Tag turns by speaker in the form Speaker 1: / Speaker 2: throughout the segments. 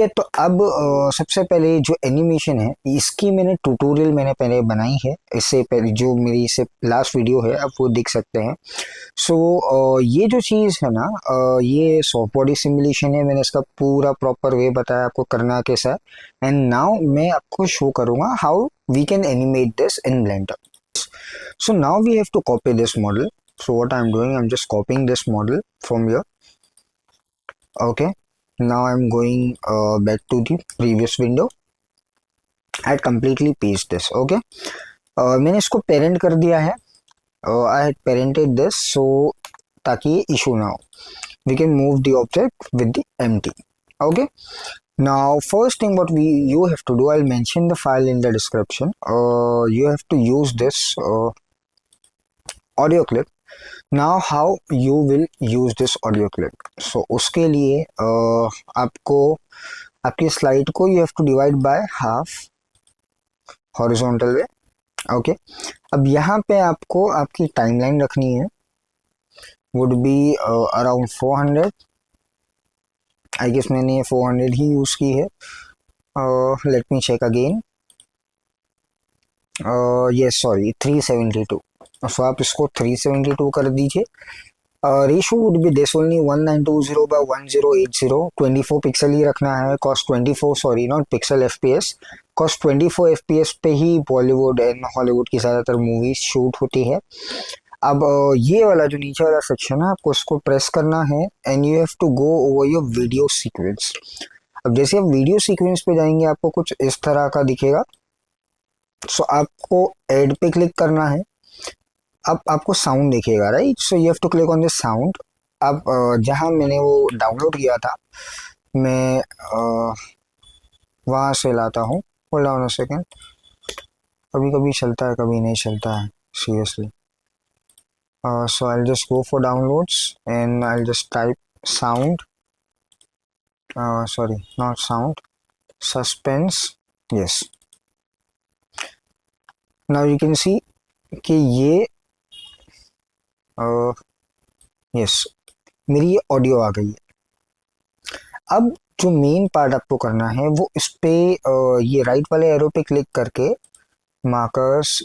Speaker 1: है, तो अब सबसे पहले जो एनिमेशन है इसकी मैंने ट्यूटोरियल पहले बनाई है, इससे पहले जो मेरी इससे लास्ट वीडियो है आप वो देख सकते हैं। सो ये जो चीज़ है ना, ये सॉफ्ट बॉडी सिमुलेशन है। मैंने इसका पूरा प्रॉपर वे बताया आपको करना कैसा है। एंड नाउ मैं आपको शो करूँगा how we can animate this in Blender. So now we have to copy this model. So what I'm doing, I'm just copying this model from here. Okay. Now I'm going back to the previous window. I had completely paste this. Okay. मैंने इसको parent कर दिया है. I had parented this so ताकि ये issue ना हो. We can move the object with the empty. Okay. Now first thing what you have to do, I'll mention the file in the description. You have to use this audio clip. Now how you will use this audio clip? So उसके लिए आपको आपकी slide को you have to divide by half horizontal way. Okay अब यहाँ पे आपको आपकी टाइमलाइन रखनी है, would be around 400. I guess मैंने 400 ही यूज की है. Let me check again. Yes sorry 372. So आप इसको 372 कर दीजिए. Ratio would be this only 1920 by 1080. 24 pixel ही रखना है. Cost 24, sorry not pixel, FPS. Cost 24 FPS पे ही बॉलीवुड एंड हॉलीवुड की ज़्यादातर मूवीज शूट होती है. अब ये वाला जो नीचे वाला सेक्शन है आपको इसको प्रेस करना है and you have to go over your video sequence. अब जैसे आप वीडियो सीक्वेंस पे जाएंगे आपको कुछ इस तरह का दिखेगा. सो आपको ऐड पे क्लिक करना है. अब आपको साउंड दिखेगा, right. So you have to click on this sound. अब जहाँ मैंने वो डाउनलोड किया था मैं वहाँ से लाता हूँ. Hold on a second. कभी कभी चलता है कभी नहीं चलता है seriously. So I'll just go for downloads and I'll just type sound. Sorry, not sound. Suspense. Yes. Now you can see कि ये yes मेरी ये ऑडियो आ गई है. अब जो मेन पार्ट आपको करना है वो इस पे ये राइट वाले एरो पे क्लिक करके मार्कर्स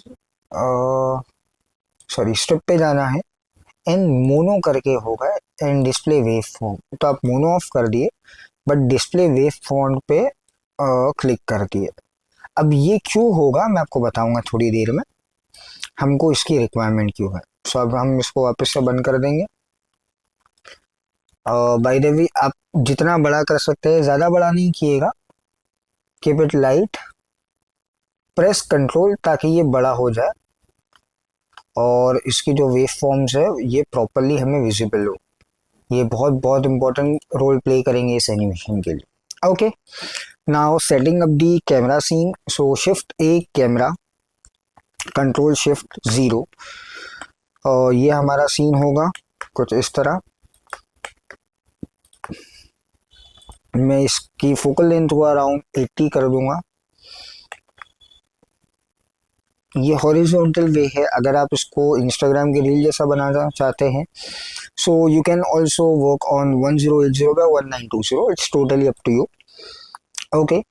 Speaker 1: सॉरी स्ट्रिप पे जाना है एंड मोनो करके होगा एंड डिस्प्ले वेव फॉर्म. तो आप मोनो ऑफ कर दिए बट डिस्प्ले वेव फॉर्म पे क्लिक कर दिए. अब ये क्यों होगा मैं आपको बताऊंगा थोड़ी देर में, हमको इसकी रिक्वायरमेंट क्यों है. सो अब हम इसको वापस से बंद कर देंगे. बाय द वे आप जितना बड़ा कर सकते हैं, ज़्यादा बड़ा नहीं किएगा. Keep it light. Press control ताकि ये बड़ा हो जाए और इसकी जो वेव फॉर्म्स है ये प्रॉपरली हमें विजिबल हो. ये बहुत बहुत इंपॉर्टेंट रोल प्ले करेंगे इस एनिमेशन के लिए. Okay now setting up the camera scene. So shift A camera, control shift 0. और ये हमारा सीन होगा कुछ इस तरह. मैं इसकी फोकल लेंथ को अराउंड 80 कर दूंगा. ये हॉरिजॉन्टल वे है. अगर आप इसको इंस्टाग्राम के रील जैसा बनाना चाहते हैं so you can also work on 1080 by 1920. It's totally up to you. Okay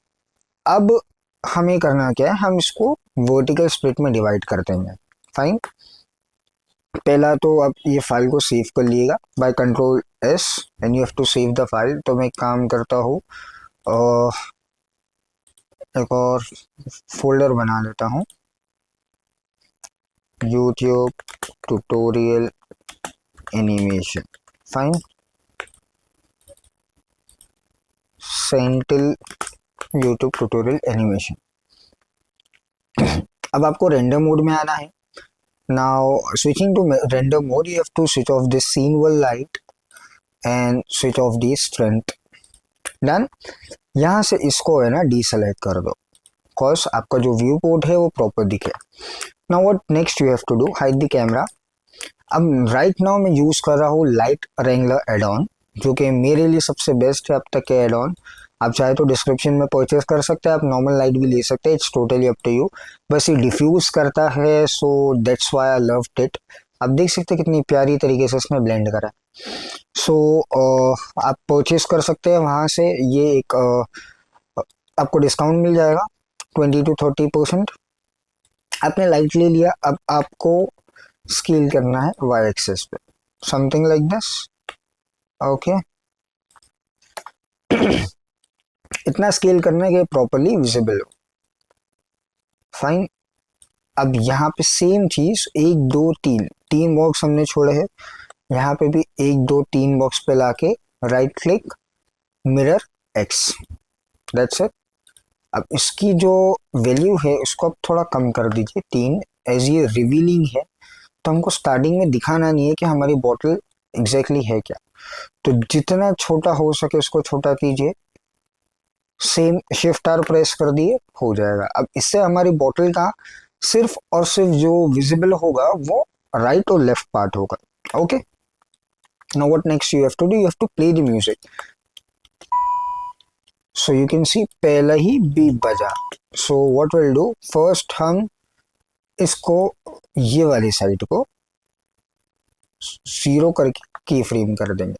Speaker 1: अब हमें करना क्या है, हम इसको वर्टिकल स्प्लिट में डिवाइड करते हैं. फाइन. पहला तो आप ये फाइल को सेव कर लिएगा by control S and you have to save the file. तो मैं काम करता हूँ एक और फोल्डर बना लेता हूँ, यूट्यूब ट्यूटोरियल एनिमेशन. फाइन. सेंटिल यूट्यूब ट्यूटोरियल एनिमेशन. अब आपको रेंडर मोड में आना है. Now switching to render mode you have to switch off this scene world light and switch off the strength. Done. यहाँ से इसको है ना डीसेलेक्ट कर दो बिकॉज आपका जो व्यू पोर्ट है वो प्रॉपर दिखे. Now what next you have to do, hide the camera. अब राइट नाउ मैं यूज़ कर रहा हूँ लाइट रेंगलर एड ऑन जो कि मेरे लिए सबसे बेस्ट है अब तक के एड ऑन. आप चाहे तो डिस्क्रिप्शन में परचेज कर सकते हैं, आप नॉर्मल लाइट भी ले सकते हैं. It's totally up to you. बस ये डिफ्यूज करता है so that's why I loved it. आप देख सकते हैं कितनी प्यारी तरीके से इसने ब्लेंड करा है. सो आप परचेज कर सकते हैं वहाँ से. ये एक आपको डिस्काउंट मिल जाएगा 20 to 30%। आपने लाइट ले लिया, अब आपको स्केल करना है वाई एक्सेस पे, समथिंग लाइक दिस। ओके, इतना स्केल करना है कि प्रॉपरली विजिबल हो। फाइन। अब यहाँ पे सेम चीज, 1 2 3 बॉक्स हमने छोड़े हैं, यहाँ पे भी 1 2 3 बॉक्स पे लाके right click, mirror x, that's it. अब इसकी जो वैल्यू है उसको आप थोड़ा कम कर दीजिए 3, एज ये रिवीलिंग है तो हमको स्टार्टिंग में दिखाना नहीं है कि हमारी बॉटल एग्जैक्टली है क्या। तो जितना छोटा हो सके उसको छोटा कीजिए, सेम शिफ्ट आर प्रेस कर दिए, हो जाएगा। अब इससे हमारी बॉटल का सिर्फ और सिर्फ जो विजिबल होगा वो राइट और लेफ्ट पार्ट होगा। Okay, now what next you have to do, you have to play the music. So you can see पहला ही बीप बजा। So what will do, first हम इसको ये वाली साइड को 0 करके की फ्रेम कर देंगे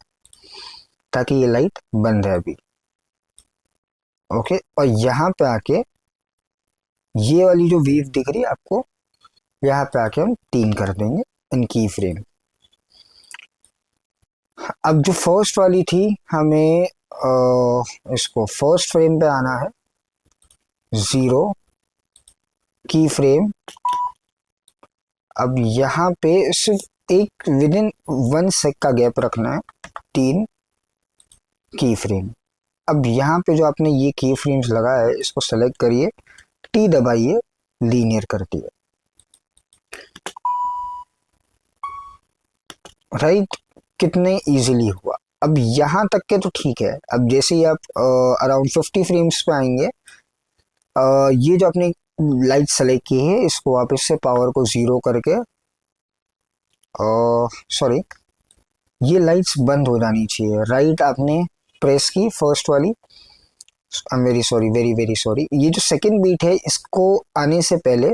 Speaker 1: ताकि ये लाइट बंद है अभी। ओके, और यहाँ पे आके ये वाली जो वेव दिख रही है आपको, यहाँ पे आके हम 3 कर देंगे इन की फ्रेम। अब जो फर्स्ट वाली थी हमें इसको फर्स्ट फ्रेम पे आना है, 0 की फ्रेम। अब यहाँ पे सिर्फ एक विद इन 1 सेक का गैप रखना है, 3 की फ्रेम। अब यहाँ पे जो आपने ये की फ्रेम्स लगाया है इसको सेलेक्ट करिए, टी दबाइए, लीनियर करती है, राइट। कितने इजीली हुआ। अब यहाँ तक के तो ठीक है। अब जैसे ही आप अराउंड 50 फ्रेम्स पे आएंगे, ये जो आपने लाइट सेलेक्ट की है इसको आप इससे पावर को 0 करके, सॉरी, ये लाइट्स बंद हो जानी चाहिए। राइट आपने प्रेस की फर्स्ट वाली, आई am very sorry, very very sorry, ये जो सेकंड बीट है इसको आने से पहले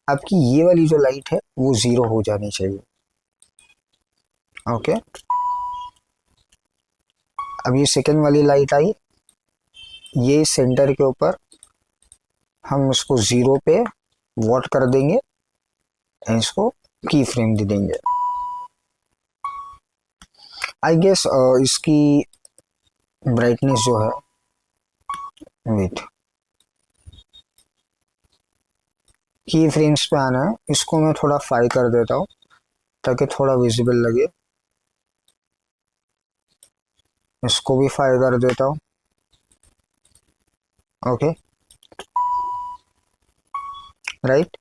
Speaker 1: आपकी ये वाली जो लाइट है वो 0 हो जानी चाहिए। ओके, अब ये सेकंड वाली लाइट आई, ये सेंटर के ऊपर हम इसको 0 पे वॉट कर देंगे, इसको की फ्रेम दे देंगे। आई गेस इसकी ब्राइटनेस जो है, वेट, की फ्रेम्स पे आना है, इसको मैं थोड़ा 5 कर देता हूँ ताकि थोड़ा विजिबल लगे। इसको भी 5 कर देता हूँ। Okay, right.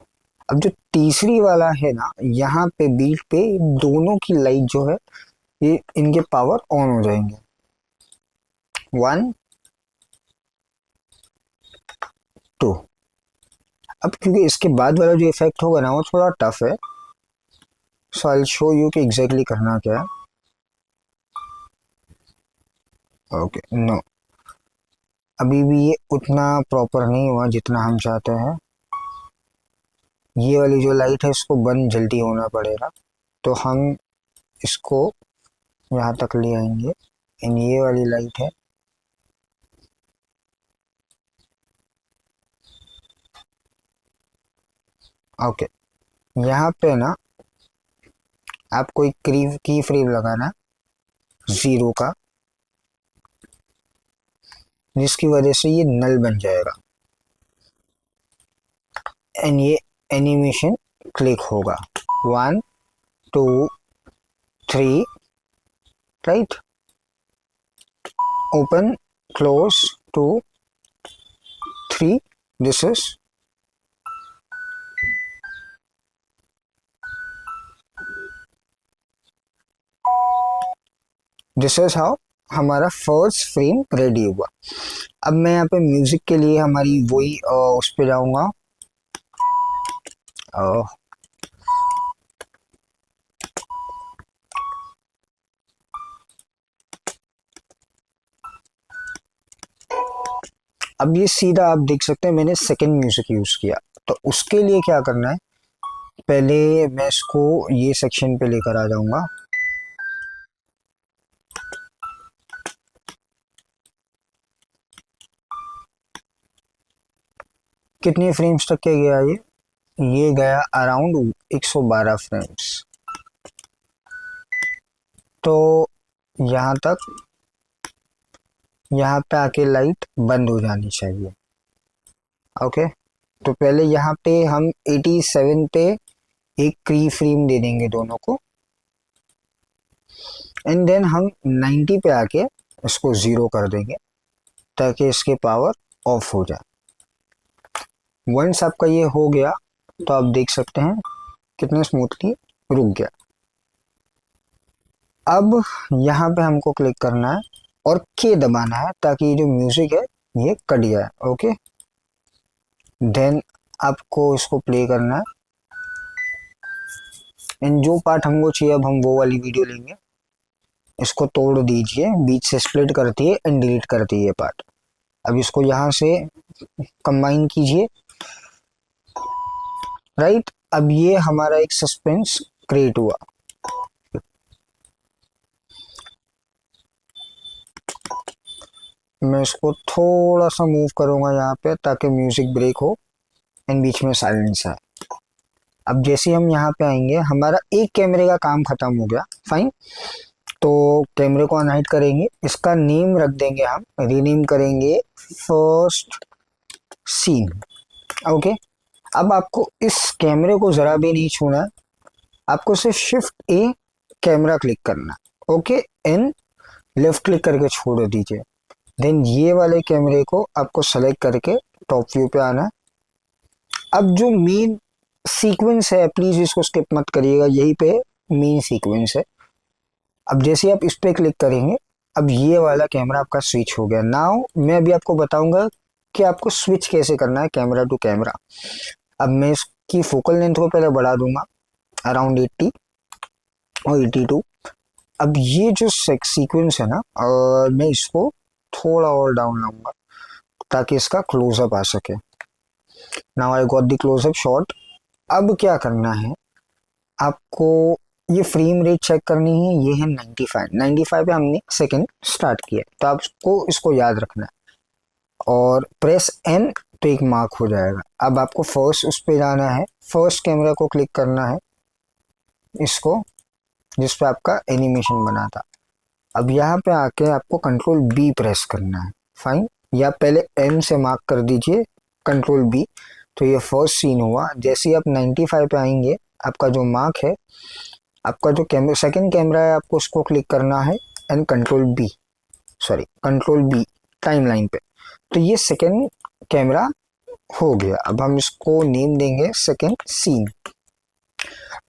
Speaker 1: अब जो तीसरी वाला है ना, यहाँ पे बीट पे दोनों की लाइट जो है ये इनके पावर ऑन हो जाएंगे, 1 2। अब क्योंकि इसके बाद वाला जो इफेक्ट होगा ना वो थोड़ा टफ है, सो आई विल शो यू कि एग्जैक्टली करना क्या है। ओके, नो, अभी भी ये उतना प्रॉपर नहीं हुआ जितना हम चाहते हैं। ये वाली जो लाइट है इसको बंद जल्दी होना पड़ेगा, तो हम इसको यहाँ तक ले आएंगे। इन ये वाली लाइट है, ओके, यहाँ पे ना आपको एक की फ्रेम लगाना 0 का, जिसकी वजह से ये नल बन जाएगा एंड ये एनिमेशन क्लिक होगा, 1 2 3, right, open close 2 3, this is, this is how हमारा फर्स्ट फ्रेम रेडी हुआ। अब मैं यहाँ पे म्यूजिक के लिए हमारी वही उस पे जाऊंगा, अब ये सीधा आप देख सकते हैं मैंने सेकंड म्यूजिक यूज किया। तो उसके लिए क्या करना है, पहले मैं इसको ये सेक्शन पे लेकर आ जाऊंगा, कितने फ्रेम्स तक के गया ये गया अराउंड 112 फ्रेम्स। तो यहाँ तक, यहाँ पे आके लाइट बंद हो जानी चाहिए। ओके, तो पहले यहाँ पे हम 87 पे एक की फ्रेम दे देंगे दोनों को, एंड देन हम 90 पे आके इसको 0 कर देंगे ताकि इसके पावर ऑफ हो जाए। वंस आपका ये हो गया तो आप देख सकते हैं कितने स्मूथली रुक गया। अब यहाँ पे हमको क्लिक करना है और के दबाना है ताकि ये जो म्यूजिक है ये कट जाए। ओके, देन आपको इसको प्ले करना है, एंड जो पार्ट हमको चाहिए अब हम वो वाली वीडियो लेंगे। इसको तोड़ दीजिए, बीच से स्प्लिट कर दिए एंड डिलीट कर दिए पार्ट। अब इसको यहाँ से कंबाइन कीजिए, राइट। अब ये हमारा एक सस्पेंस क्रिएट हुआ। मैं इसको थोड़ा सा मूव करूंगा यहाँ पे ताकि म्यूजिक ब्रेक हो एंड बीच में साइलेंस है। अब जैसे हम यहाँ पे आएंगे हमारा एक कैमरे का काम खत्म हो गया। फाइन, तो कैमरे को अनहाइड करेंगे, इसका नेम रख देंगे, हम रीनेम करेंगे फर्स्ट सीन। ओके, अब आपको इस कैमरे को जरा भी नहीं छूना है, आपको सिर्फ शिफ्ट ए कैमरा क्लिक करना। ओके, एंड लेफ्ट क्लिक करके छोड़ दीजिए। देन ये वाले कैमरे को आपको सेलेक्ट करके टॉप व्यू पे आना है। अब जो मेन सीक्वेंस है प्लीज इसको स्किप मत करिएगा, यही पे मेन सीक्वेंस है। अब जैसे आप इस पे क्लिक करेंगे अब ये वाला कैमरा आपका स्विच हो गया। नाउ मैं अभी आपको बताऊंगा कि आपको स्विच कैसे करना है कैमरा टू कैमरा। अब मैं इसकी फोकल लेंथ को पहले बढ़ा दूंगा अराउंड 80 और 82। अब ये जो सीक्वेंस है ना, मैं इसको थोड़ा और डाउन लाऊंगा ताकि इसका क्लोजअप आ सके। Now I got the closeup shot. अब क्या करना है, आपको ये फ्रेम रेट चेक करनी है, ये है 95 पे हमने सेकंड स्टार्ट किया, तो आपको इसको याद रखना है और प्रेस एन तो एक मार्क हो जाएगा। अब आपको फर्स्ट उस पे जाना है, फर्स्ट कैमरा को क्लिक करना है, इसको जिस पे आपका एनिमेशन बना था। अब यहाँ पे आके आपको कंट्रोल बी प्रेस करना है। फाइन, या पहले एन से मार्क कर दीजिए कंट्रोल बी, तो ये फर्स्ट सीन हुआ। जैसे ही आप 95 पे आएंगे आपका जो मार्क है, आपका जो कैमरा सेकंड कैमरा है, आपको उसको क्लिक करना है एंड कंट्रोल बी टाइमलाइन पे, तो ये सेकंड कैमरा हो गया। अब हम इसको नेम देंगे सेकंड सीन।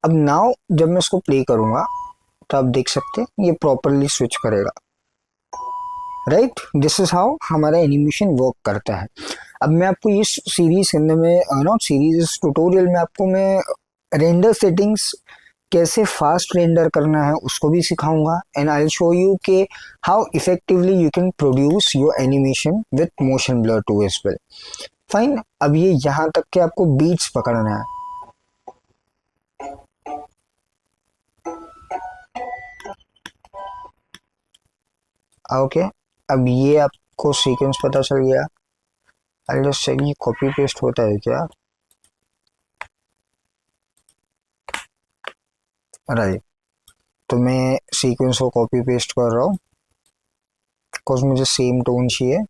Speaker 1: अब नाउ जब मैं इसको प्ले करूंगा तो आप देख सकते हैं ये प्रॉपरली स्विच करेगा, राइट। दिस इज हाउ हमारा एनिमेशन वर्क करता है। अब मैं आपको इस सीरीज में नॉट सीरीज, इस ट्यूटोरियल में आपको मैं रेंडर सेटिंग्स कैसे फास्ट रेंडर करना है उसको भी सिखाऊंगा, and I will show you के how effectively you can produce your animation with motion blur too as well. Fine, अब ये यहाँ तक के आपको बीट्स पकड़ना है। ओके, अब ये आपको सीक्वेंस पता चल गया। आई जस्ट चेक ये कॉपी पेस्ट होता है क्या, राइट। तो मैं सीक्वेंस को कॉपी पेस्ट कर रहा हूँ बिकॉज मुझे सेम टोन चाहिए।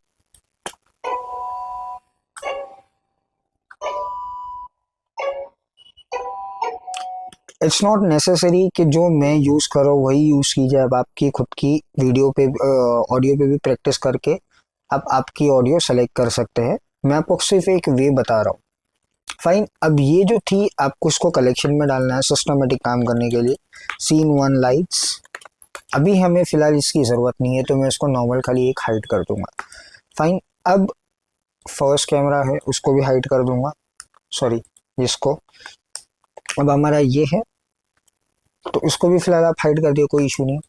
Speaker 1: इट्स नॉट नेसेसरी कि जो मैं यूज़ कर रहा हूँ वही यूज़ कीजिए। अब आपकी खुद की वीडियो पे ऑडियो पे भी प्रैक्टिस करके आप आपकी ऑडियो सेलेक्ट कर सकते हैं। मैं आपको सिर्फ एक वे बता रहा हूँ। फाइन, अब ये जो थी आपको इसको कलेक्शन में डालना है सिस्टमेटिक काम करने के लिए। सीन 1 लाइट्स, अभी हमें फिलहाल इसकी ज़रूरत नहीं है तो मैं इसको नॉर्मल खाली एक हाइड कर दूंगा। फाइन, अब फर्स्ट कैमरा है उसको भी हाइड कर दूंगा, सॉरी इसको। अब हमारा ये है तो इसको भी फिलहाल आप हाइड कर दिए, कोई इशू नहीं।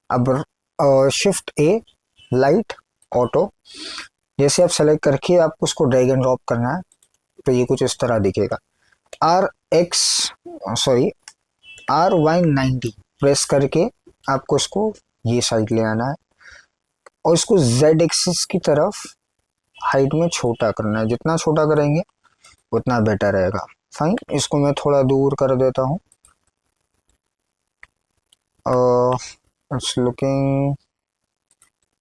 Speaker 1: अब शिफ्ट ए लाइट ऑटो, जैसे आप सेलेक्ट करके आपको उसको ड्रैग एंड ड्रॉप करना है तो ये कुछ इस तरह दिखेगा। RY90 प्रेस करके आपको इसको ये साइड ले आना है और इसको Z एक्सिस की तरफ हाइट में छोटा करना है। जितना छोटा करेंगे उतना बेटर रहेगा। फाइन, इसको मैं थोड़ा दूर कर देता हूँ। It's looking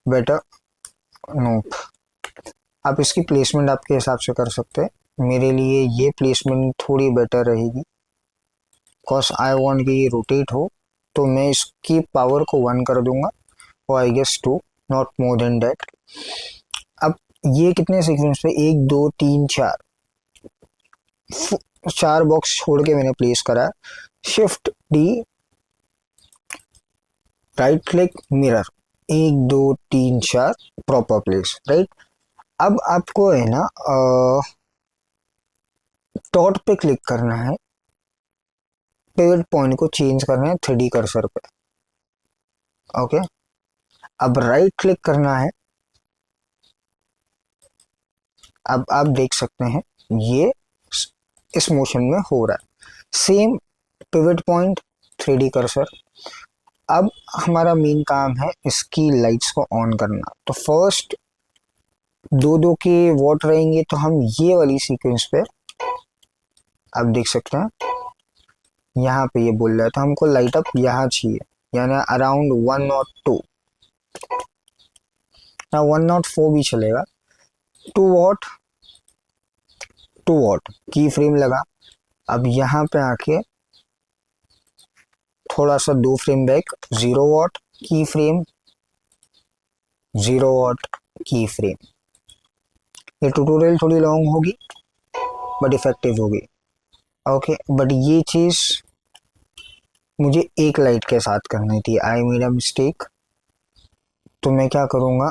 Speaker 1: better. नोप, आप इसकी प्लेसमेंट आपके हिसाब से कर सकते हैं। मेरे लिए ये प्लेसमेंट थोड़ी बेटर रहेगी, बिकॉज आई वांट कि ये रोटेट हो। तो मैं इसकी पावर को 1 कर दूंगा, और I guess 2, not more than that. अब ये कितने सीक्वेंस पे, 1 2 3 4, 4 बॉक्स छोड़ के मैंने प्लेस करा। Shift D, right click, mirror, 1 2 3 4, proper place, right. अब आपको है ना डॉट पे क्लिक करना है, पिवट पॉइंट को चेंज करना है 3D कर्सर पे। ओके, अब राइट क्लिक करना है। अब आप देख सकते हैं ये इस मोशन में हो रहा है। Same pivot point, 3D cursor. अब हमारा मेन काम है इसकी लाइट्स को ऑन करना। तो फर्स्ट दो दो के वॉट रहेंगे, तो हम ये वाली सीक्वेंस पे आप देख सकते हैं यहाँ पे ये बोल रहा है, तो हमको लाइट अप यहाँ चाहिए, यानी अराउंड 102 ना 104 भी चलेगा। 2 वॉट, 2 वॉट की फ्रेम लगा। अब यहाँ पे आके थोड़ा सा 2 फ्रेम बैक, 0 वॉट की फ्रेम, 0 वॉट की फ्रेम। ये ट्यूटोरियल थोड़ी लॉन्ग होगी बट इफेक्टिव होगी। ओके, बट ये चीज़ मुझे एक लाइट के साथ करनी थी, आई मेड अ मिस्टेक। तो मैं क्या करूँगा,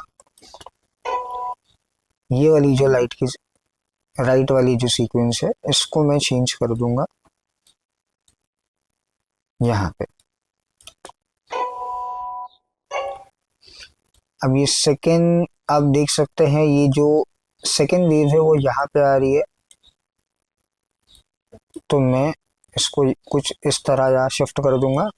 Speaker 1: ये वाली जो लाइट की राइट वाली जो सीक्वेंस है, इसको मैं चेंज कर दूंगा यहाँ पे। अब ये सेकेंड आप देख सकते हैं, ये जो सेकेंड वेव है वो यहाँ पे आ रही है। तो मैं इसको कुछ इस तरह यहाँ शिफ्ट कर दूंगा।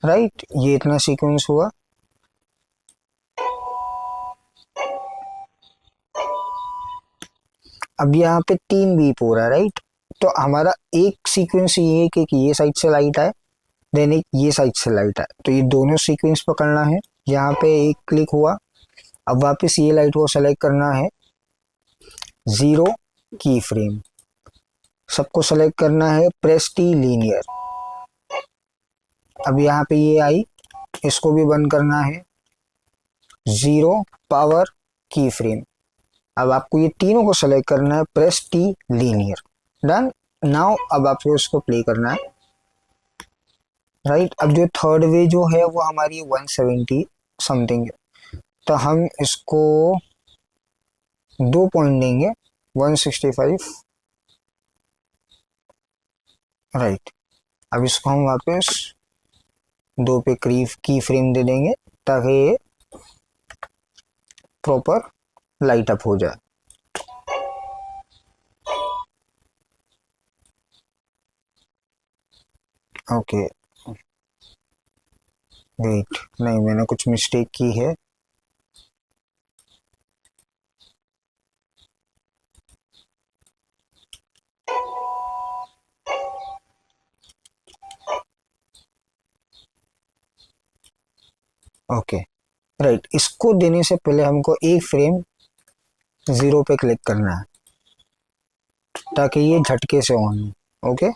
Speaker 1: राइट, ये इतना सीक्वेंस हुआ। अब यहाँ पे 3 बीप हो रहा है, राइट। तो हमारा एक सीक्वेंस ये है कि ये साइड से लाइट आए, देन एक ये साइड से लाइट आए, तो ये दोनों सीक्वेंस पकड़ना है। यहाँ पे एक क्लिक हुआ, अब वापस ये लाइट को सेलेक्ट करना है, 0 की फ्रेम, सबको सेलेक्ट करना है, प्रेस टी लीनियर। अब यहाँ पे ये आई, इसको भी बंद करना है, 0 पावर की फ्रेम। अब आपको ये तीनों को सेलेक्ट करना है, press T linear, done. Now अब आपको इसको प्ले करना है, राइट। अब जो थर्ड वे जो है वो हमारी 170 समथिंग है, तो हम इसको 2 पॉइंट देंगे, 165, राइट। अब इसको हम वापस 2 पे की फ्रेम दे देंगे, ताकि ये प्रॉपर लाइट अप हो जाए। ओके, वेट, नहीं मैंने कुछ मिस्टेक की है। ओके, राइट, इसको देने से पहले हमको एक फ्रेम 0 पे क्लिक करना है, ताकि ये झटके से ऑन हो। ओके,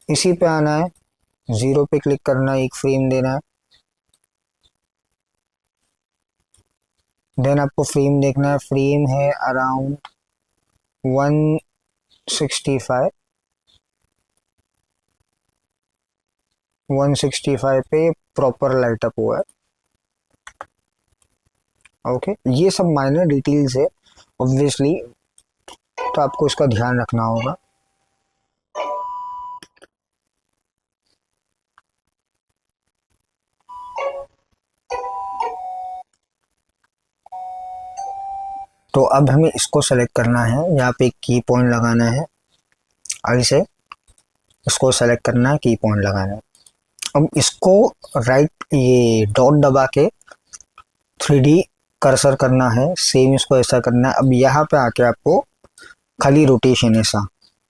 Speaker 1: इसी पे आना है, 0 पे क्लिक करना है, एक फ्रेम देना है, देन आपको फ्रेम देखना है, फ्रेम है अराउंड 165, 165 पे प्रॉपर लाइट अप हुआ है। ओके, ये सब माइनर डिटेल्स है ऑब्वियसली, तो आपको इसका ध्यान रखना होगा। तो अब हमें इसको सेलेक्ट करना है, यहाँ पे की पॉइंट लगाना है, ऐसे इसको सेलेक्ट करना है, की पॉइंट लगाना है। अब इसको राइट ये डॉट दबा के 3D कर्सर करना है, सेम इसको ऐसा करना है। अब यहाँ पे आके आपको खाली रोटेशन ऐसा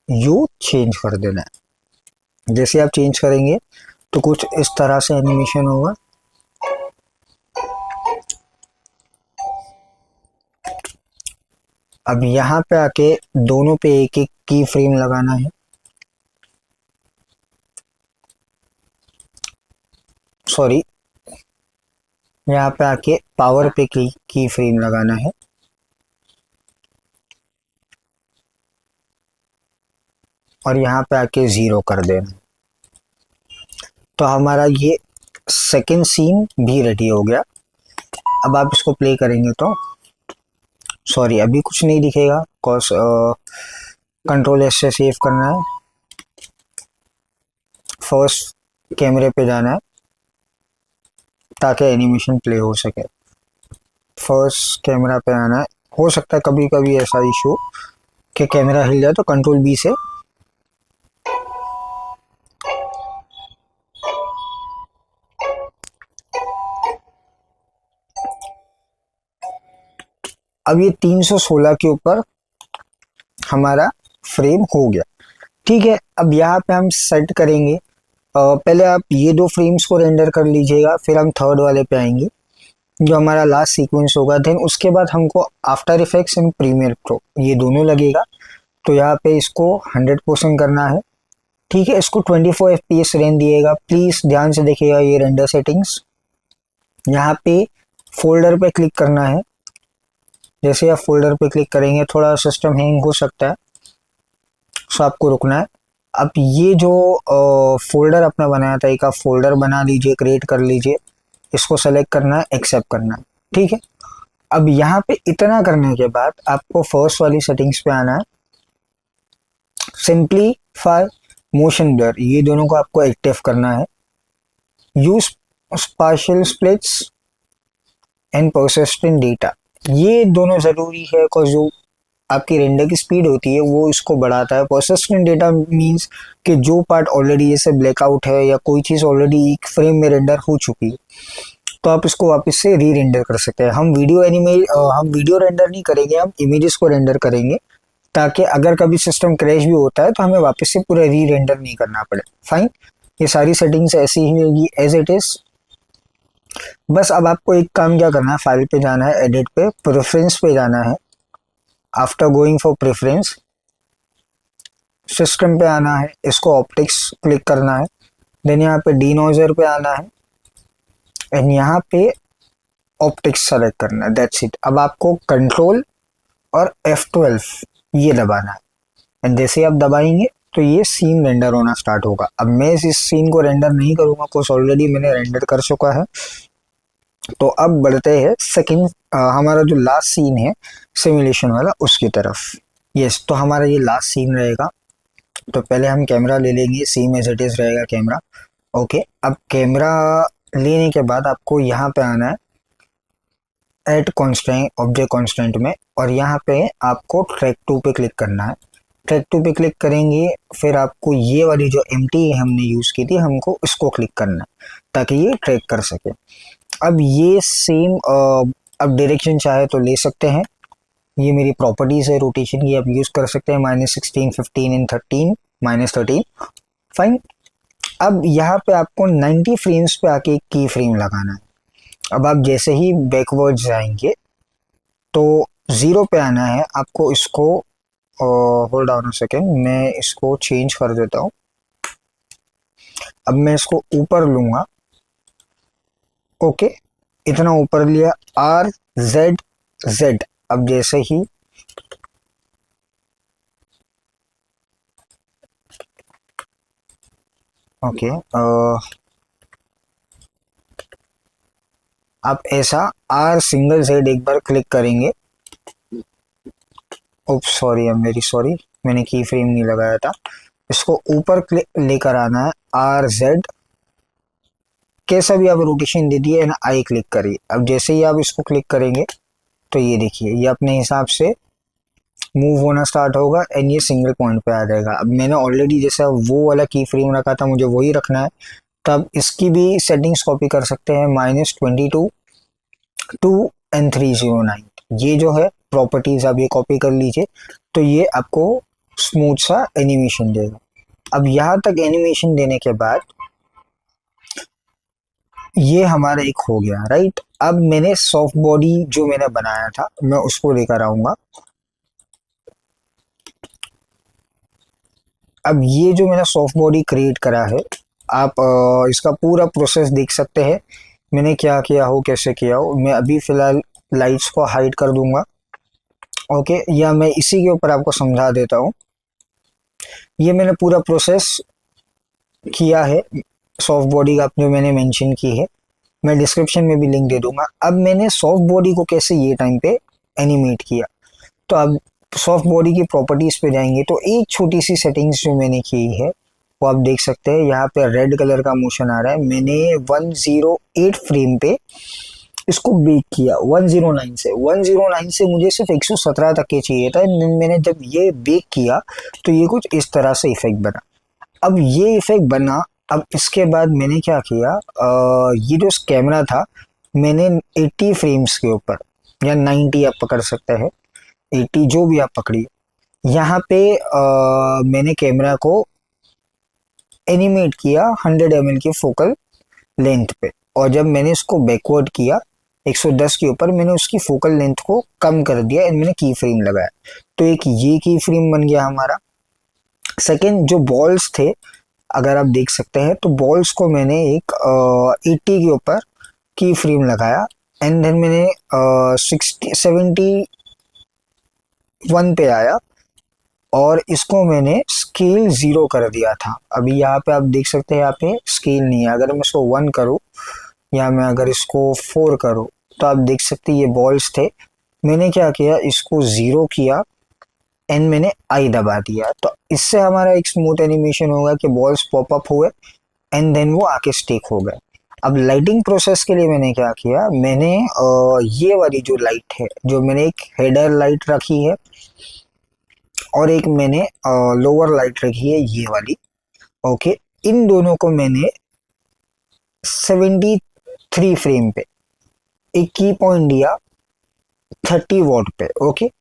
Speaker 1: यू चेंज कर देना है। जैसे आप चेंज करेंगे तो कुछ इस तरह से एनिमेशन होगा। अब यहाँ पे आके दोनों पे एक एक की फ्रेम लगाना है, सॉरी यहाँ पे आके पावर पे की फ्रेम लगाना है। और यहाँ पे आके 0 कर देना। तो हमारा ये सेकंड सीन भी रेडी हो गया। अब आप इसको प्ले करेंगे तो सॉरी अभी कुछ नहीं दिखेगा, कॉज कंट्रोल एस से सेव करना है। फर्स्ट कैमरे पे जाना है ताकि एनिमेशन प्ले हो सके। फर्स्ट कैमरा पे आना है। हो सकता है कभी कभी ऐसा इशू कि कैमरा हिल जाए, तो कंट्रोल बी से अब ये 316 के ऊपर हमारा फ्रेम हो गया। ठीक है, अब यहाँ पे हम सेट करेंगे। पहले आप ये 2 फ्रेम्स को रेंडर कर लीजिएगा, फिर हम थर्ड वाले पे आएंगे जो हमारा लास्ट सीक्वेंस होगा। देन उसके बाद हमको After Effects and Premiere Pro ये दोनों लगेगा। तो यहाँ पे इसको 100% करना है। ठीक है, इसको 24 FPS रेंज दिएगा। प्लीज ध्यान से देखिएगा ये रेंडर सेटिंग्स। यहाँ पे फोल्डर पे क्लिक करना है। जैसे आप फोल्डर पे क्लिक करेंगे थोड़ा सिस्टम हैंग हो सकता है, सो आपको रुकना है। अब ये जो फोल्डर अपना बनाया था, एक आप फोल्डर बना लीजिए, क्रिएट कर लीजिए। इसको सेलेक्ट करना है, एक्सेप्ट करना है। ठीक है, अब यहाँ पे इतना करने के बाद आपको फर्स्ट वाली सेटिंग्स पे आना है। सिंपलीफाई मोशन ब्लर, ये दोनों को आपको एक्टिव करना है। Use spatial splits and persistent data, ये दोनों जरूरी है, बिकॉज जो आपकी रेंडर की स्पीड होती है वो इसको बढ़ाता है। परसिस्टेंट डेटा मींस कि जो पार्ट ऑलरेडी जैसे ब्लैकआउट है या कोई चीज़ ऑलरेडी एक फ्रेम में रेंडर हो चुकी है, तो आप इसको वापस से री रेंडर कर सकते हैं। हम वीडियो रेंडर नहीं करेंगे, हम इमेजेस को रेंडर करेंगे, ताकि अगर कभी सिस्टम क्रैश भी होता है तो हमें वापस से पूरा री रेंडर नहीं करना पड़े। फाइन, ये सारी सेटिंग्स ऐसी ही रहेगी एज इट इज। बस अब आपको एक काम क्या करना है, फाइल पे जाना है, एडिट पे, प्रेफरेंस पे जाना है। After going for preference, system पे आना है, इसको ऑप्टिक्स क्लिक करना है। देन यहाँ पे डीनोजर पे आना है एंड यहाँ पे ऑप्टिक्स सेलेक्ट करना है। That's it. अब आपको कंट्रोल और F12 ये दबाना है एंड जैसे आप दबाएंगे तो ये सीन रेंडर होना स्टार्ट होगा। अब मैं इस सीन को रेंडर नहीं करूंगा, कुछ ऑलरेडी मैंने रेंडर कर चुका है। तो अब बढ़ते हैं सेकंड, हमारा जो लास्ट सीन है सिमुलेशन वाला, उसकी तरफ। यस, तो हमारा ये लास्ट सीन रहेगा। तो पहले हम कैमरा ले लेंगे, सेम एज इट इज रहेगा कैमरा। ओके, अब कैमरा लेने के बाद आपको यहाँ पे आना है एड कॉन्स्टेंट, ऑब्जेक्ट कॉन्स्टेंट में, और यहाँ पे आपको ट्रैक 2 पे क्लिक करना है। ट्रैक 2 पे क्लिक करेंगे, फिर आपको ये वाली जो एम्प्टी हमने यूज की थी, हमको इसको क्लिक करना है ताकि ये ट्रैक कर सके। अब ये सेम अब डायरेक्शन चाहे तो ले सकते हैं, ये मेरी प्रॉपर्टीज है रोटेशन की, आप यूज कर सकते हैं -16, 15 एंड 13, -13। फाइन, अब यहाँ पे आपको 90 फ्रेम्स पे आके की फ्रेम लगाना है। अब आप जैसे ही बैकवर्ड जाएंगे तो 0 पे आना है आपको। इसको होल्ड ऑन अ सेकेंड, मैं इसको चेंज कर देता हूँ। अब मैं इसको ऊपर लूंगा। ओके, इतना ऊपर लिया, RZZ। अब जैसे ही ओके, आप ऐसा R∠Z एक बार क्लिक करेंगे। Oops sorry, I am very sorry, मैंने की फ्रेम नहीं लगाया था। इसको ऊपर लेकर आना है, RZ, कैसा भी आप रोटेशन दे दिए ना, आई क्लिक करिए। अब जैसे ही आप इसको क्लिक करेंगे तो ये देखिए ये अपने हिसाब से मूव होना स्टार्ट होगा एंड ये सिंगल पॉइंट पे आ जाएगा। अब मैंने ऑलरेडी जैसा वो वाला की फ्रेम रखा था, मुझे वही रखना है। तब इसकी भी सेटिंग्स कॉपी कर सकते हैं, -22 टू N309, ये जो है प्रॉपर्टीज आप ये कॉपी कर लीजिए, तो ये आपको स्मूथ सा एनिमेशन देगा। अब यहाँ तक एनिमेशन देने के बाद ये हमारा एक हो गया, राइट। अब मैंने सॉफ्ट बॉडी जो मैंने बनाया था मैं उसको लेकर आऊंगा। अब ये जो मैंने सॉफ्ट बॉडी क्रिएट करा है, आप इसका पूरा प्रोसेस देख सकते हैं, मैंने क्या किया हो कैसे किया हो। मैं अभी फिलहाल लाइट्स को हाइड कर दूंगा, ओके, या मैं इसी के ऊपर आपको समझा देता हूँ। ये मैंने पूरा प्रोसेस किया है सॉफ्ट बॉडी का जो मैंने मेंशन की है, मैं डिस्क्रिप्शन में भी लिंक दे दूंगा। अब मैंने सॉफ्ट बॉडी को कैसे ये टाइम पे एनिमेट किया, तो अब सॉफ्ट बॉडी की प्रॉपर्टीज पे जाएंगे तो एक छोटी सी सेटिंग्स जो मैंने की है वो आप देख सकते हैं। यहाँ पे रेड कलर का मोशन आ रहा है, मैंने 108 फ्रेम पे इसको बेक किया। 109 से मुझे सिर्फ 117 तक के चाहिए था। मैंने जब ये बेक किया तो ये कुछ इस तरह से इफेक्ट बना। अब ये इफेक्ट बना, अब इसके बाद मैंने क्या किया, ये जो कैमरा था मैंने 80 फ्रेम्स के ऊपर या 90 आप पकड़ सकते हैं, 80 जो भी आप पकड़िए, यहाँ पे मैंने कैमरा को एनिमेट किया 100 ml की फोकल लेंथ पे। और जब मैंने इसको बैकवर्ड किया 110 के ऊपर, मैंने उसकी फोकल लेंथ को कम कर दिया एंड मैंने की फ्रेम लगाया, तो एक ये की फ्रेम बन गया हमारा। सेकेंड, जो बॉल्स थे अगर आप देख सकते हैं तो बॉल्स को मैंने एक 80 के ऊपर की फ्रेम लगाया एंड देन मैंने 71 पे आया और इसको मैंने स्केल 0 कर दिया था। अभी यहाँ पे आप देख सकते हैं यहाँ पे स्केल नहीं है। अगर मैं इसको 1 करूँ या मैं अगर इसको 4 करूँ तो आप देख सकते हैं ये बॉल्स थे, मैंने क्या किया इसको 0 किया एंड मैंने आई दबा दिया, तो इससे हमारा एक स्मूथ एनिमेशन होगा कि बॉल्स पॉप अप हुए एंड देन वो आके स्टिक हो गए। अब लाइटिंग प्रोसेस के लिए मैंने क्या किया, मैंने ये वाली जो लाइट है, जो मैंने एक हेडर लाइट रखी है और एक मैंने लोअर लाइट रखी है ये वाली, ओके, इन दोनों को मैंने 73 फ्रेम पे एक की पॉइंट दिया 30 वॉट पे, ओके,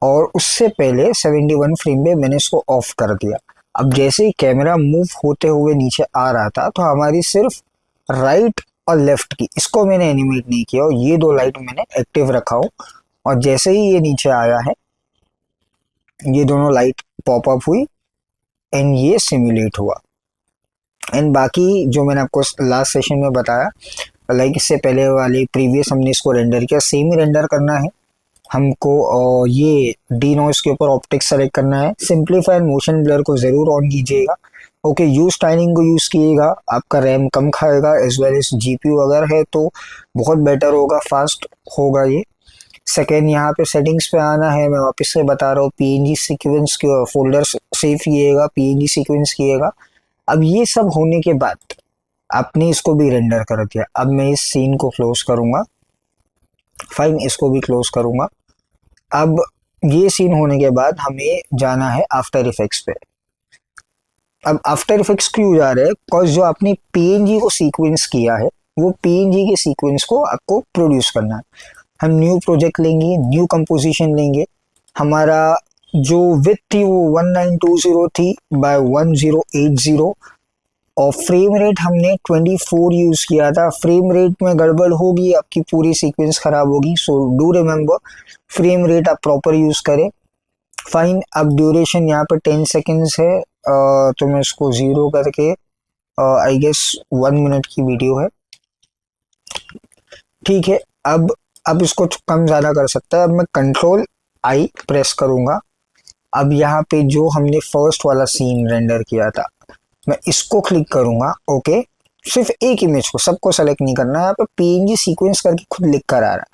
Speaker 1: और उससे पहले 71 फ्रेम पे मैंने इसको ऑफ कर दिया। अब जैसे ही कैमरा मूव होते हुए नीचे आ रहा था तो हमारी सिर्फ राइट और लेफ्ट की, इसको मैंने एनिमेट नहीं किया और ये दो लाइट मैंने एक्टिव रखा हो, और जैसे ही ये नीचे आया है ये दोनों लाइट पॉप अप हुई एंड ये सिमुलेट हुआ। एंड बाकी जो मैंने आपको लास्ट सेशन में बताया, लाइक इससे पहले वाले प्रीवियस हमने इसको रेंडर किया, सेम ही रेंडर करना है हमको। और ये डी नॉइस के ऊपर ऑप्टिक्स सेलेक्ट करना है, सिंपलीफायर मोशन ब्लर को जरूर ऑन कीजिएगा, ओके, यूज टाइमिंग को यूज कीजिएगा, आपका रैम कम खाएगा एज वेल एज जीपीयू अगर है तो बहुत बेटर होगा, फास्ट होगा ये। सेकेंड, यहाँ पे सेटिंग्स पे आना है, मैं वापस से बता रहा हूँ, पीएनजी सीक्वेंस के फोल्डर सेव किएगा, पीएनजी सीक्वेंस किएगा। अब ये सब होने के बाद आपने इसको भी रेंडर कर दिया। अब मैं इस सीन को क्लोज करूंगा, फाइन, इसको भी क्लोज करूंगा। अब ये सीन होने के बाद हमें जाना है आफ्टर इफेक्ट्स पे। अब आफ्टर इफेक्ट्स क्यों जा रहे हैं, बिकॉज जो आपने पीएनजी को सीक्वेंस किया है वो पीएनजी के सीक्वेंस को आपको प्रोड्यूस करना है। हम न्यू प्रोजेक्ट लेंगे, न्यू कंपोजिशन लेंगे, हमारा जो विथ थी वो 1920 थी बाय 1080 और फ्रेम रेट हमने 24 यूज किया था। फ्रेम रेट में गड़बड़ होगी आपकी पूरी सीक्वेंस खराब होगी, so do remember frame rate आप प्रॉपर यूज करें, फाइन। अब ड्यूरेशन यहाँ पे 10 सेकेंड्स है, तो मैं इसको 0 करके आई गेस 1 मिनट की वीडियो है, ठीक है। अब इसको कम ज़्यादा कर सकता है। अब मैं कंट्रोल आई प्रेस करूँगा, अब यहाँ पे जो हमने फर्स्ट वाला सीन रेंडर किया था मैं इसको क्लिक करूँगा, ओके, सिर्फ एक इमेज को, सबको सेलेक्ट नहीं करना है, यहाँ पे पीएनजी सीक्वेंस करके खुद लिख कर आ रहा है,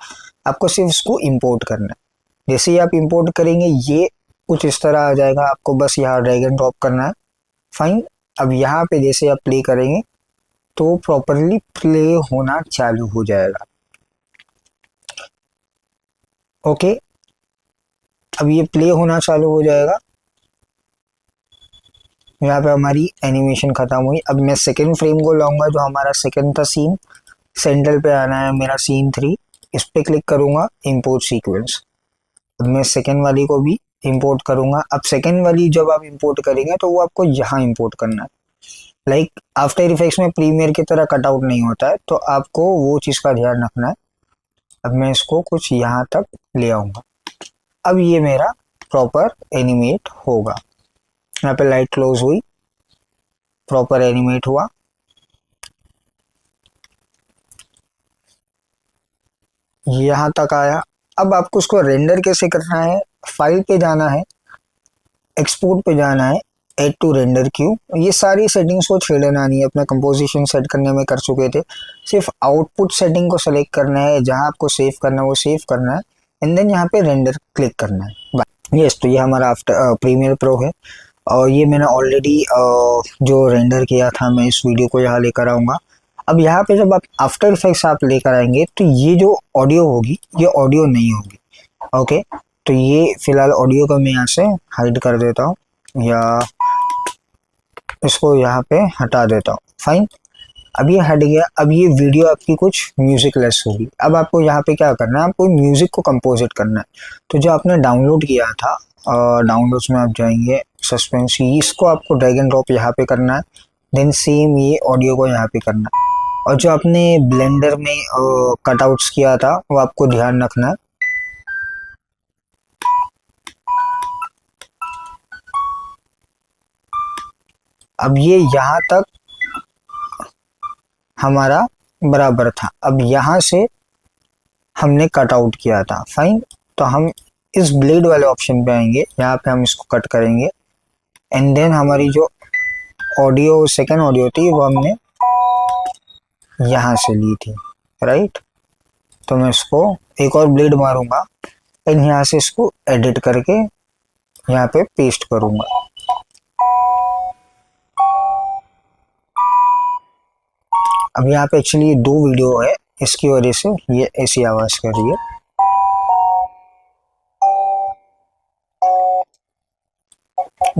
Speaker 1: आपको सिर्फ इसको इंपोर्ट करना है। जैसे ही आप इंपोर्ट करेंगे ये कुछ इस तरह आ जाएगा, आपको बस यहाँ ड्रैग एंड ड्रॉप करना है, फाइन। अब यहाँ पे जैसे आप प्ले करेंगे तो प्रॉपरली प्ले होना चालू हो जाएगा, ओके। अब ये प्ले होना चालू हो जाएगा, यहाँ पे हमारी एनिमेशन खत्म हुई। अब मैं सेकेंड फ्रेम को लाऊंगा, जो हमारा सेकेंड था सीन, सेंटर पे आना है मेरा सीन 3, इस पे क्लिक करूंगा इंपोर्ट सीक्वेंस। अब मैं सेकेंड वाली को भी इंपोर्ट करूंगा। अब सेकेंड वाली जब आप इंपोर्ट करेंगे तो वो आपको यहाँ इंपोर्ट करना है। लाइक आफ्टर इफेक्ट्स में प्रीमियर की तरह कटआउट नहीं होता है, तो आपको वो चीज़ का ध्यान रखना है। अब मैं इसको कुछ यहाँ तक ले आऊँगा। अब ये मेरा प्रॉपर एनिमेट होगा। यहाँ पे लाइट क्लोज हुई, प्रॉपर एनिमेट हुआ। यहाँ तक आया। अब आपको उसको रेंडर कैसे करना है, फाइल पे जाना है, एक्सपोर्ट पे जाना है, ऐड टू रेंडर क्यू। ये सारी सेटिंग्स को छेड़ना नहीं है, अपना कंपोजिशन सेट करने में कर चुके थे। सिर्फ आउटपुट सेटिंग को सेलेक्ट करना है, जहाँ आपको सेव करना है वो सेव करना है, एंड देन यहाँ पे रेंडर क्लिक करना है। यस, तो ये हमारा आफ्टर प्रीमियर प्रो है और ये मैंने ऑलरेडी जो रेंडर किया था, मैं इस वीडियो को यहाँ लेकर आऊँगा। अब यहाँ पे जब आप आफ्टर इफेक्ट्स आप लेकर आएंगे तो ये जो ऑडियो होगी ये ऑडियो नहीं होगी। ओके, तो ये फिलहाल ऑडियो को मैं यहाँ से हाइड कर देता हूँ या इसको यहाँ पे हटा देता हूँ। फाइन, अब ये हट गया। अब ये वीडियो आपकी कुछ म्यूजिक लेस होगी। अब आपको यहाँ पे क्या करना है, आपको म्यूजिक को कंपोजिट करना है। तो जो आपने डाउनलोड किया था, डाउनलोड्स में आप जाएंगे, सस्पेंस, इसको आपको ड्रैग एंड ड्रॉप यहाँ पे करना है। देन सेम ये ऑडियो को यहाँ पे करना है। और जो आपने ब्लेंडर में कटआउट्स किया था वो आपको ध्यान रखना है। अब ये यहाँ तक हमारा बराबर था। अब यहाँ से हमने कट आउट किया था। फाइन, तो हम इस ब्लेड वाले ऑप्शन पे आएंगे, यहाँ पे हम इसको कट करेंगे एंड देन हमारी जो ऑडियो सेकेंड ऑडियो थी वो हमने यहाँ से ली थी, राइट। तो मैं इसको एक और ब्लेड मारूंगा एंड यहाँ से इसको एडिट करके यहाँ पे पेस्ट करूंगा। अब यहाँ पे एक्चुअली दो वीडियो है, इसकी वजह से ये ऐसी आवाज कर रही है।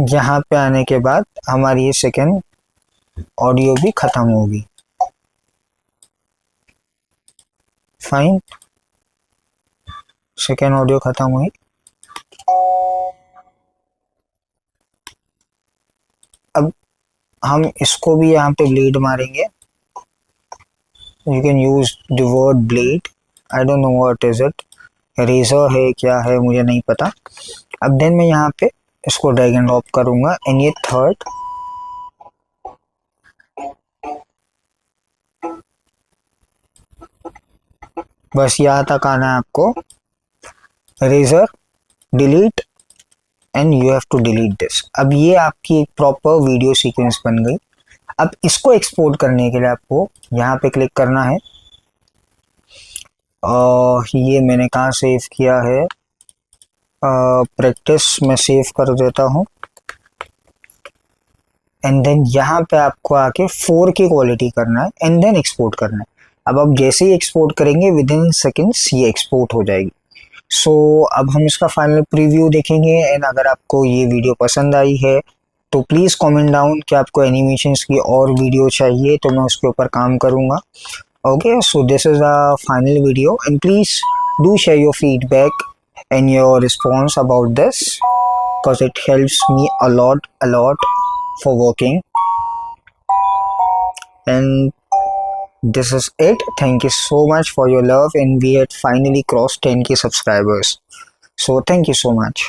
Speaker 1: यहाँ पे आने के बाद हमारी ये सेकेंड ऑडियो भी खत्म होगी। फाइन, सेकेंड ऑडियो खत्म हुई। अब हम इसको भी यहाँ पे ब्लेड मारेंगे। You can use the word blade, I don't know what is it, razor है क्या है मुझे नहीं पता। अब देन मैं यहाँ पे इसको ड्रैग एंड ड्रॉप करूंगा एंड ये थर्ड बस यहाँ तक आना है आपको। Razor, delete and you have to delete this. अब ये आपकी एक प्रॉपर वीडियो सीक्वेंस बन गई। अब इसको एक्सपोर्ट करने के लिए आपको यहाँ पे क्लिक करना है और ये मैंने कहाँ सेव किया है, प्रैक्टिस में सेव कर देता हूँ एंड देन यहाँ पे आपको आके 4K क्वालिटी करना है एंड देन एक्सपोर्ट करना है। अब आप जैसे ही एक्सपोर्ट करेंगे विद इन सेकेंड्स ये एक्सपोर्ट हो जाएगी। सो अब हम इसका फाइनल प्रीव्यू देखेंगे एंड अगर आपको ये वीडियो पसंद आई है तो प्लीज़ कमेंट डाउन कि आपको एनिमेशंस की और वीडियो चाहिए तो मैं उसके ऊपर काम करूँगा। Okay, so this is a final video and please do share your feedback and your response about this because it helps me a lot for working. And this is it. Thank you so much for your love and we had finally crossed 10K subscribers, so thank you so much.